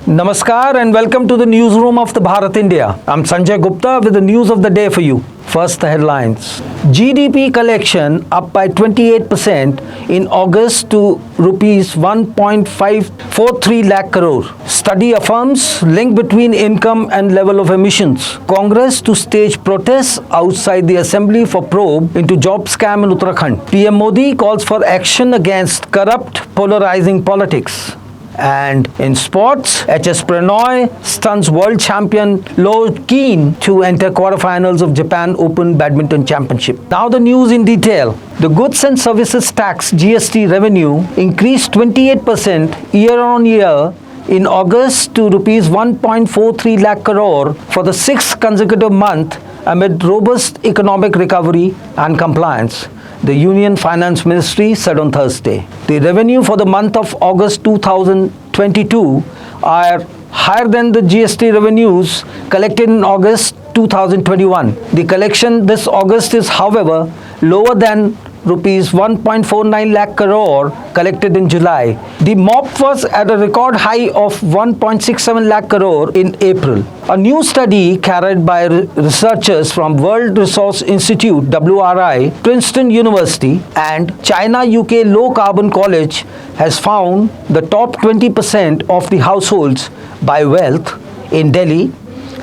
Namaskar and welcome to the newsroom of the Bharat India. I'm Sanjay Gupta with the news of the day for you. First, the headlines. GDP collection up by 28% in August to rupees 1.543 lakh crore. Study affirms link between income and level of emissions. Congress to stage protests outside the assembly for probe into job scam in Uttarakhand. PM Modi calls for action against corrupt, polarizing politics. And in sports, HS Pranoy stuns world champion Lo Keen to enter quarterfinals of Japan Open Badminton Championship. Now the news in detail. The goods and services tax GST revenue increased 28% year on year in August to rupees 1.43 lakh crore for the sixth consecutive month amid robust economic recovery and compliance, the Union Finance Ministry said on Thursday. The revenue for the month of August 2022 are higher than the GST revenues collected in August 2021. The collection this August is, however, lower than rupees 1.49 lakh crore collected in July. The MOP was at a record high of 1.67 lakh crore in April. A new study carried by researchers from World Resource Institute WRI, Princeton University and China UK Low Carbon College has found the top 20% of the households by wealth in Delhi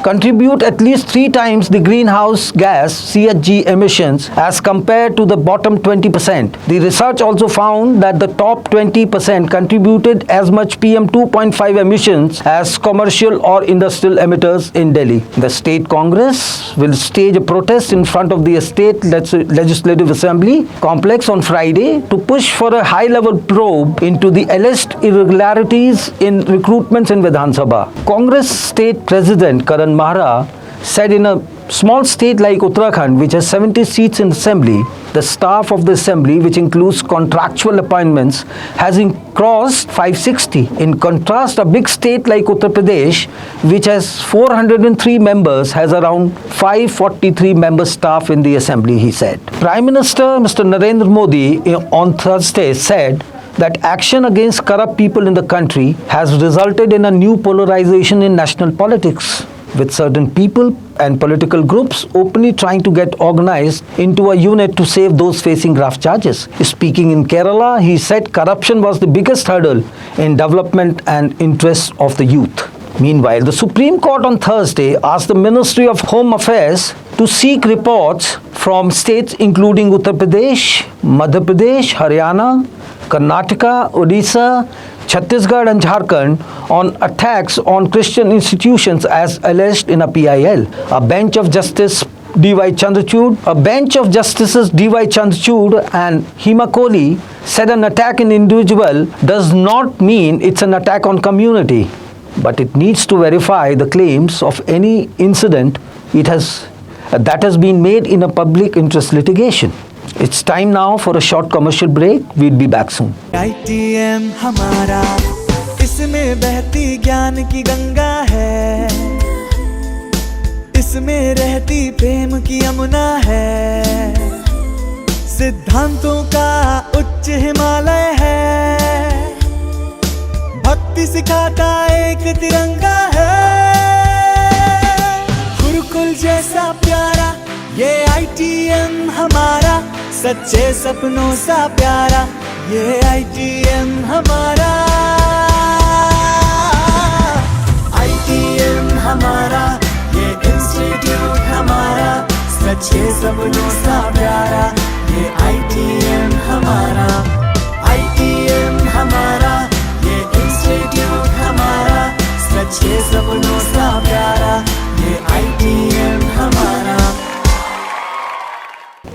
contribute at least 3 times the greenhouse gas CHG emissions as compared to the bottom 20%. The research also found that the top 20% contributed as much PM 2.5 emissions as commercial or industrial emitters in Delhi. The state Congress will stage a protest in front of the state Legislative Assembly complex on Friday to push for a high-level probe into the alleged irregularities in recruitments in Vidhan Sabha. Congress State President Karan Mahara said in a small state like Uttarakhand, which has 70 seats in assembly, the staff of the assembly, which includes contractual appointments, has crossed 560. In contrast, a big state like Uttar Pradesh, which has 403 members, has around 543 member staff in the assembly, he said. Prime Minister Mr. Narendra Modi on Thursday said that action against corrupt people in the country has resulted in a new polarization in national politics, with certain people and political groups openly trying to get organized into a unit to save those facing graft charges. Speaking in Kerala, he said corruption was the biggest hurdle in development and interests of the youth. Meanwhile, the Supreme Court on Thursday asked the Ministry of Home Affairs to seek reports from states including Uttar Pradesh, Madhya Pradesh, Haryana, Karnataka, Odisha, Chhattisgarh and Jharkhand on attacks on Christian institutions as alleged in a PIL. A bench of Justices D.Y. Chandrachud and Hima Kohli said an attack on individual does not mean it's an attack on community, but it needs to verify the claims of any incident that has been made in a public interest litigation. It's time now for a short commercial break. We'll be back soon. ITM हमारा, इसमें बहती ज्ञान की गंगा है, इसमें रहती प्रेम की यमुना है, सिद्धांतों का उच्च हिमालय है, भक्ति सिखाता एक तिरंगा है, गुरुकुल जैसा प्यारा ये ITM हमारा, सच्चे सपनों सा प्यारा ये ITM हमारा, ITM हमारा, ये इंस्टीट्यूट हमारा, सच्चे सपनों सा प्यारा ये ITM हमारा, ITM हमारा, ये इंस्टीट्यूट हमारा, सच्चे सपनों सा प्यारा ये ITM हमारा.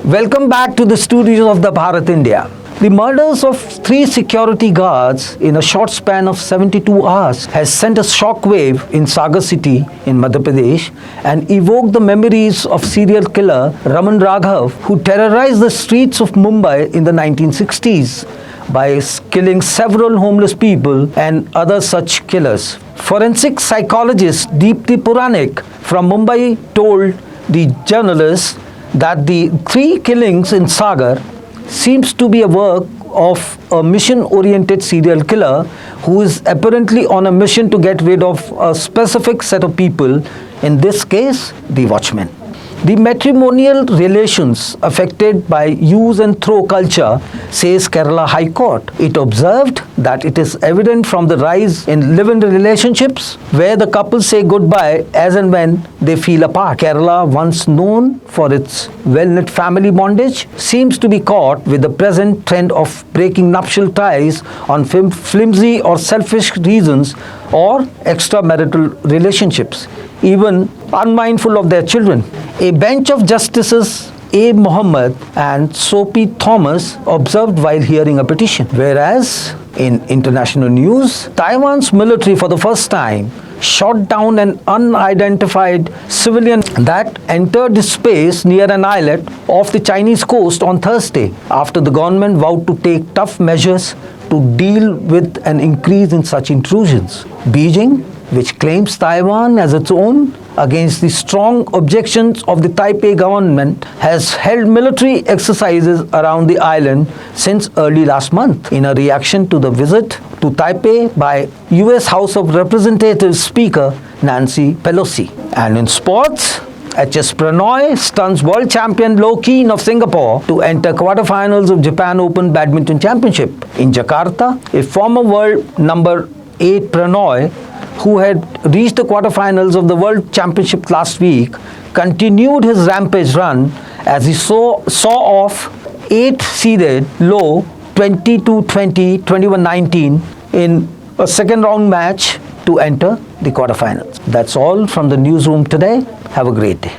Welcome back to the studios of the Bharat India. The murders of 3 security guards in a short span of 72 hours has sent a shockwave in Sagar city in Madhya Pradesh and evoked the memories of serial killer Raman Raghav, who terrorized the streets of Mumbai in the 1960s by killing several homeless people and other such killers. Forensic psychologist Deepthi Puranik from Mumbai told the journalists that the 3 killings in Sagar seems to be a work of a mission-oriented serial killer who is apparently on a mission to get rid of a specific set of people, in this case, the watchmen. The matrimonial relations affected by use and throw culture, says Kerala High Court. It observed that it is evident from the rise in live-in relationships where the couples say goodbye as and when they feel apart. Kerala, once known for its well-knit family bondage, seems to be caught with the present trend of breaking nuptial ties on flimsy or selfish reasons or extramarital relationships, even unmindful of their children. A bench of Justices A. Mohammed and Sophie Thomas observed while hearing a petition. Whereas, in international news, Taiwan's military for the first time shot down an unidentified civilian that entered the space near an islet off the Chinese coast on Thursday, after the government vowed to take tough measures to deal with an increase in such intrusions. Beijing, which claims Taiwan as its own against the strong objections of the Taipei government, has held military exercises around the island since early last month in a reaction to the visit to Taipei by US House of Representatives Speaker Nancy Pelosi. And in sports, HS Pranoy stuns world champion Low Keen of Singapore to enter quarterfinals of Japan Open Badminton Championship. In Jakarta, a former world number 8 Pranoy, who had reached the quarterfinals of the World Championship last week, continued his rampage run as he saw off 8-seeded Low 22-20, 21-19 in a second round match to enter the quarterfinals. That's all from the newsroom today. Have a great day.